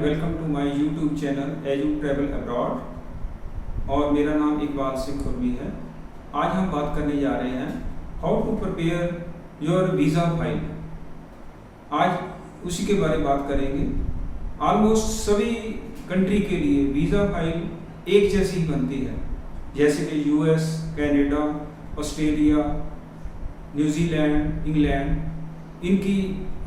Welcome to my YouTube channel edu travel abroad और मेरा नाम इकबाल सिंह खुरमी है। आज हम बात करने जा रहे हैं how to prepare your visa file. आज उसी के बारे में बात करेंगे। ऑलमोस्ट सभी कंट्री के लिए वीज़ा फाइल एक जैसी ही बनती है, जैसे कि US, Canada, Australia, New Zealand, England. इनकी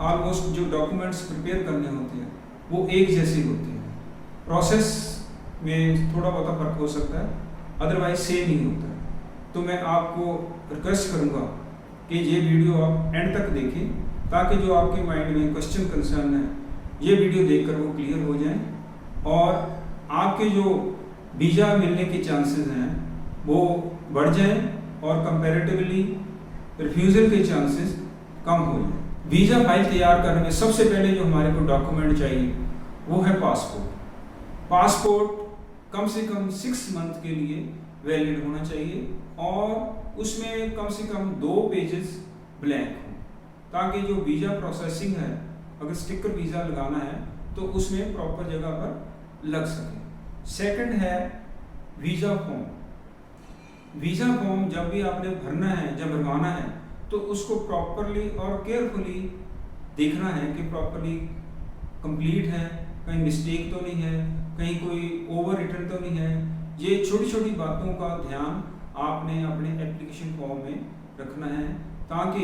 ऑलमोस्ट जो डॉक्यूमेंट्स प्रिपेयर करने होते हैं वो एक जैसे होते हैं। प्रोसेस में थोड़ा बहुत फर्क हो सकता है, अदरवाइज सेम ही होता है। तो मैं आपको रिक्वेस्ट करूंगा कि ये वीडियो आप एंड तक देखें, ताकि जो आपके माइंड में क्वेश्चन कंसर्न है ये वीडियो देखकर वो क्लियर हो जाएं और आपके जो वीज़ा मिलने के चांसेस हैं वो बढ़ जाएं और कंपैरेटिवली रिफ्यूज़ल के चांसेस कम हो जाएं। वीज़ा फाइल तैयार करने में सबसे पहले जो हमारे को डॉक्यूमेंट चाहिए वो है पासपोर्ट। पासपोर्ट कम से कम 6 मंथ के लिए वैलिड होना चाहिए और उसमें कम से कम 2 पेजेस ब्लैंक हो, ताकि जो वीज़ा प्रोसेसिंग है, अगर स्टिकर वीज़ा लगाना है तो उसमें प्रॉपर जगह पर लग सके। सेकंड है वीज़ा फॉर्म। वीज़ा फॉर्म जब भी आपने भरना है, जब भरवाना है, तो उसको प्रॉपरली और केयरफुली देखना है कि प्रॉपरली कंप्लीट है, कहीं मिस्टेक तो नहीं है, कहीं कोई ओवर रिटर्न तो नहीं है। ये छोटी छोटी बातों का ध्यान आपने अपने एप्लीकेशन फॉर्म में रखना है, ताकि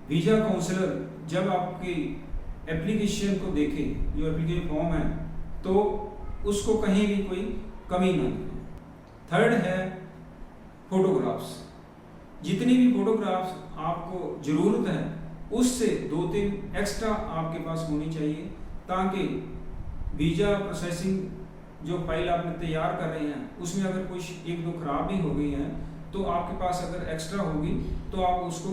वीज़ा काउंसलर जब आपकी एप्लीकेशन को देखे, जो एप्लीकेशन फॉर्म है, तो उसको कहीं भी कोई कमी ना मिले। थर्ड है फोटोग्राफ्स। जितनी भी फोटोग्राफ्स आपको ज़रूरत है उससे 2-3 एक्स्ट्रा आपके पास होनी चाहिए, ताकि वीज़ा प्रोसेसिंग जो फाइल आपने तैयार कर रहे हैं उसमें अगर कुछ 1-2 खराब भी हो गई हैं तो आपके पास अगर एक्स्ट्रा होगी तो आप उसको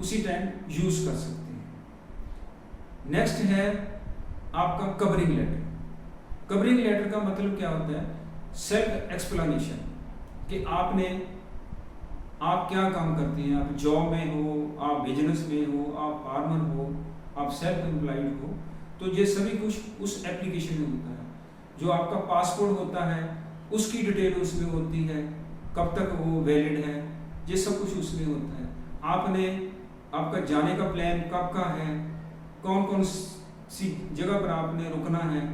उसी टाइम यूज़ कर सकते हैं। नेक्स्ट है आपका कवरिंग लेटर। कवरिंग लेटर का मतलब क्या होता है? सेल्फ एक्सप्लेनेशन, कि आप क्या काम करते हैं, आप जॉब में हो, आप बिजनेस में हो, आप फार्मर हो, आप सेल्फ एम्प्लॉयड हो, तो ये सभी कुछ उस एप्लीकेशन में होता है। जो आपका पासपोर्ट होता है उसकी डिटेल उसमें होती है, कब तक वो वैलिड है, ये सब कुछ उसमें होता है। आपका जाने का प्लान कब का है, कौन कौन सी जगह पर आपने रुकना है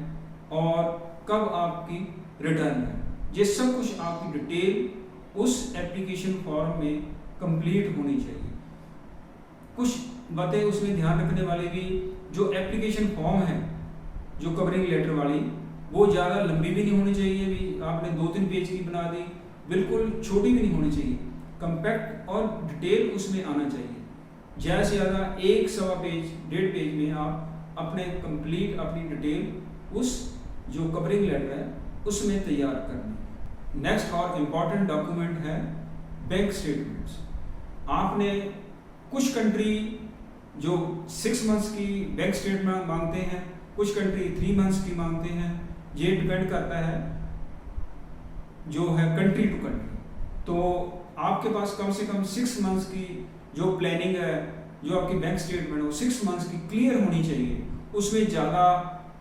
और कब आपकी रिटर्न है, ये सब कुछ आपकी डिटेल उस एप्लीकेशन फॉर्म में कंप्लीट होनी चाहिए। कुछ बातें उसमें ध्यान रखने वाली भी, जो एप्लीकेशन फॉर्म है जो कवरिंग लेटर वाली, वो ज़्यादा लंबी भी नहीं होनी चाहिए। भी आपने 2-3 पेज की बना दी, बिल्कुल छोटी भी नहीं होनी चाहिए, कंपैक्ट और डिटेल उसमें आना चाहिए। ज़्यादा से ज़्यादा 1-1.25 पेज, 1.5 पेज में आप अपने कंप्लीट अपनी डिटेल उस जो कवरिंग लेटर है उसमें तैयार करनी। नेक्स्ट और इम्पॉर्टेंट डॉक्यूमेंट है बैंक स्टेटमेंट्स। आपने कुछ कंट्री जो 6 मंथ्स की बैंक स्टेटमेंट मांगते हैं, कुछ कंट्री 3 मंथ्स की मांगते हैं। ये डिपेंड करता है जो है कंट्री टू कंट्री। तो आपके पास कम से कम 6 मंथ्स की जो प्लानिंग है, जो आपकी बैंक स्टेटमेंट हो 6 मंथ्स की क्लियर होनी चाहिए। उसमें ज़्यादा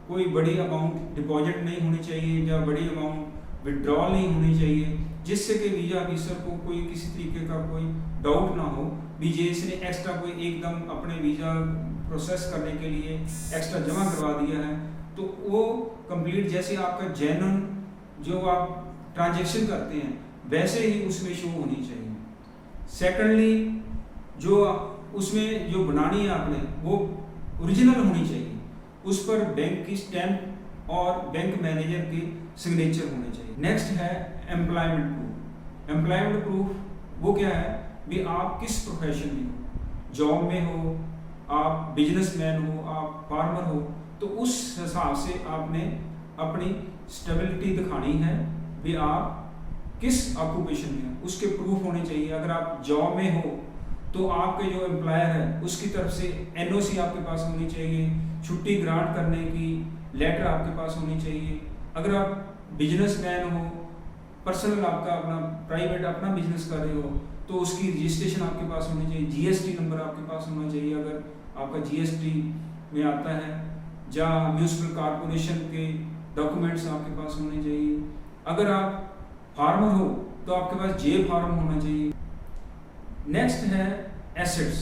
कोई बड़ी अमाउंट डिपॉजिट नहीं होनी चाहिए या बड़ी अमाउंट विड्रॉल नहीं होनी चाहिए, जिससे कि वीज़ा ऑफिसर को कोई किसी तरीके का कोई डाउट ना हो भी जे इसने एक्स्ट्रा कोई एकदम अपने वीज़ा प्रोसेस करने के लिए एक्स्ट्रा जमा करवा दिया है। तो वो कंप्लीट जैसे आपका जेन्युइन जो आप ट्रांजैक्शन करते हैं वैसे ही उसमें शो होनी चाहिए। सेकेंडली, जो उसमें जो बनानी है आपने वो ओरिजिनल होनी चाहिए, उस पर बैंक की स्टैम्प और बैंक मैनेजर की सिग्नेचर होने चाहिए। नेक्स्ट है एम्प्लॉयमेंट प्रूफ। एम्प्लॉयमेंट प्रूफ वो क्या है भी आप किस प्रोफेशन में हो, जॉब में हो, आप बिजनेसमैन हो, आप फार्मर हो, तो उस हिसाब से आपने अपनी स्टेबिलिटी दिखानी है भी आप किस ऑक्यूपेशन में हो, उसके प्रूफ होने चाहिए। अगर आप जॉब में हो तो आपके जो एम्प्लॉयर है उसकी तरफ से एनओसी आपके पास होनी चाहिए, छुट्टी ग्रांट करने की लेटर आपके पास होनी चाहिए। अगर आप बिजनेसमैन हो, पर्सनल आपका अपना प्राइवेट अपना बिजनेस कर रहे हो, तो उसकी रजिस्ट्रेशन आपके पास होनी चाहिए, जीएसटी नंबर आपके पास होना चाहिए अगर आपका जीएसटी में आता है, या म्यूनिसिपल कॉरपोरेशन के डॉक्यूमेंट्स आपके पास होने चाहिए। अगर आप फार्मर हो तो आपके पास जे फार्म होना चाहिए। नेक्स्ट है एसेट्स।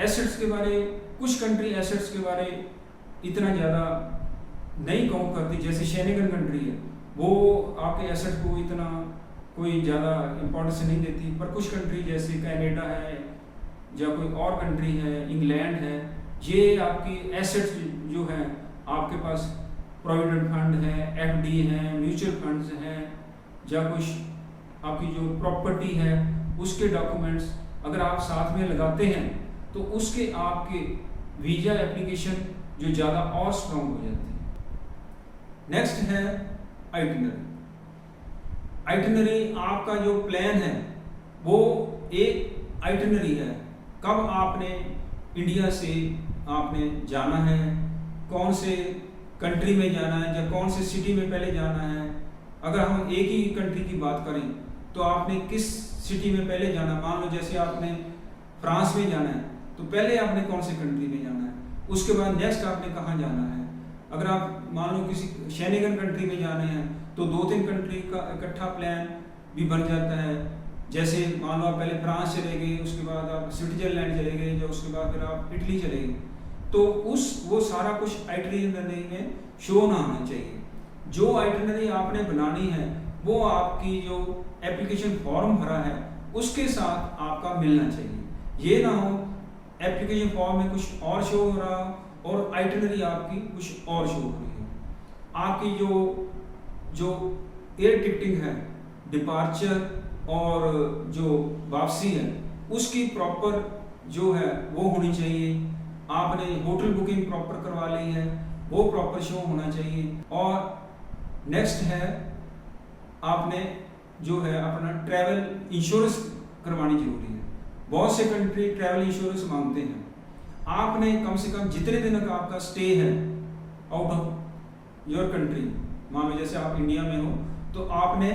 एसेट्स के बारे, कुछ कंट्री एसेट्स के बारे इतना ज़्यादा नहीं काउंट करती, जैसे शेनेगन कंट्री है, वो आपके एसेट को इतना कोई ज़्यादा इम्पोर्टेंस नहीं देती। पर कुछ कंट्री जैसे कनाडा है या कोई और कंट्री है, इंग्लैंड है, ये आपकी एसेट्स जो है आपके पास प्रोविडेंट फंड है, एफडी है, म्यूचुअल फंड्स हैं, या कुछ आपकी जो प्रॉपर्टी है उसके डॉक्यूमेंट्स अगर आप साथ में लगाते हैं तो उसके आपके वीज़ा एप्लीकेशन जो ज़्यादा और स्ट्रॉन्ग हो जाती है। नेक्स्ट है आइटिनरी। आइटिनरी आपका जो प्लान है वो एक आइटिनरी है, कब आपने इंडिया से आपने जाना है, कौन से कंट्री में जाना है या कौन से सिटी में पहले जाना है। अगर हम एक ही कंट्री की बात करें तो आपने किस सिटी में पहले जाना, मान लो जैसे आपने फ्रांस में जाना है तो पहले आपने कौन से कंट्री में जाना है, उसके बाद नेक्स्ट आपने कहाँ जाना है। अगर आप मान लो किसी शेनेगन कंट्री में जाने हैं तो 2-3 कंट्री का इकट्ठा प्लान भी बन जाता है। जैसे मान लो आप पहले फ्रांस चले गए, उसके बाद आप स्विट्जरलैंड चले गए, या उसके बाद फिर आप इटली चले गए, तो वो सारा कुछ आइटिनरी में शो ना होना चाहिए। जो आइटिनरी आपने बनानी है वो आपकी जो एप्लीकेशन फॉर्म भरा है उसके साथ आपका मिलना चाहिए। ये ना हो एप्लीकेशन फॉर्म में कुछ और शो हो रहा और आइटिनरी आपकी कुछ और शो हो रही है। आपकी जो एयर टिकटिंग है, डिपार्चर और जो वापसी है, उसकी प्रॉपर जो है वो होनी चाहिए। आपने होटल बुकिंग प्रॉपर करवा ली है, वो प्रॉपर शो होना चाहिए। और नेक्स्ट है आपने जो है अपना ट्रैवल इंश्योरेंस करवानी जरूरी है। बहुत से कंट्री ट्रैवल इंश्योरेंस मांगते हैं। आपने कम से कम जितने दिन का आपका स्टे है आउट ऑफ योर कंट्री, मान लो जैसे आप इंडिया में हो तो आपने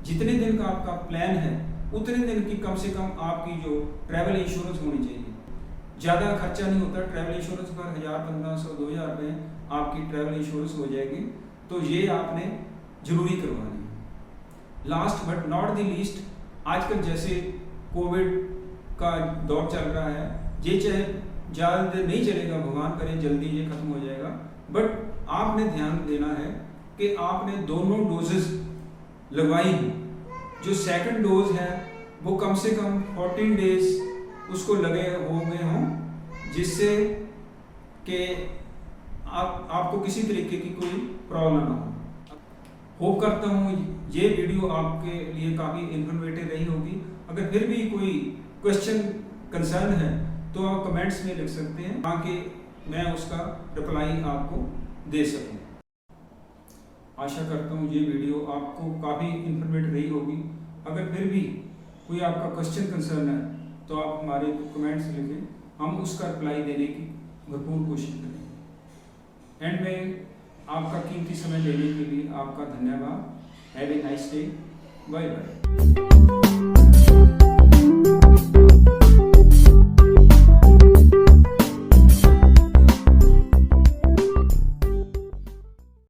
जितने दिन का आपका प्लान है उतने दिन की कम से कम आपकी जो ट्रैवल इंश्योरेंस होनी चाहिए। ज़्यादा खर्चा नहीं होता ट्रैवल इंश्योरेंस पर, 1000-1500-2000 रुपये आपकी ट्रैवल इंश्योरेंस हो जाएगी, तो ये आपने जरूरी करवानी है। Last but not the least, आजकल जैसे कोविड का दौर चल रहा है, ये चाहे ज़्यादा देर नहीं चलेगा, भगवान करे जल्दी ये खत्म हो जाएगा, बट आपने ध्यान देना है कि आपने दोनों डोजेस लगवाई हैं। जो सेकंड डोज है वो कम से कम 14 डेज उसको लगे हो गए हों, जिससे कि आपको किसी तरीके की कोई प्रॉब्लम ना हो। होप करता हूँ ये वीडियो आपके लिए काफ़ी इन्फॉर्मेटिव रही होगी। अगर फिर भी कोई क्वेश्चन कंसर्न है तो आप कमेंट्स में लिख सकते हैं ताकि मैं उसका रिप्लाई आपको दे सकूं। आशा करता हूँ ये वीडियो आपको काफ़ी इन्फॉर्मेटिव रही होगी। अगर फिर भी कोई आपका क्वेश्चन कंसर्न है तो आप हमारे कमेंट्स लिखें, हम उसका रिप्लाई देने की भरपूर कोशिश करेंगे। एंड में आपका कीमती समय देने के लिए आपका धन्यवाद। Have a nice day. Bye bye.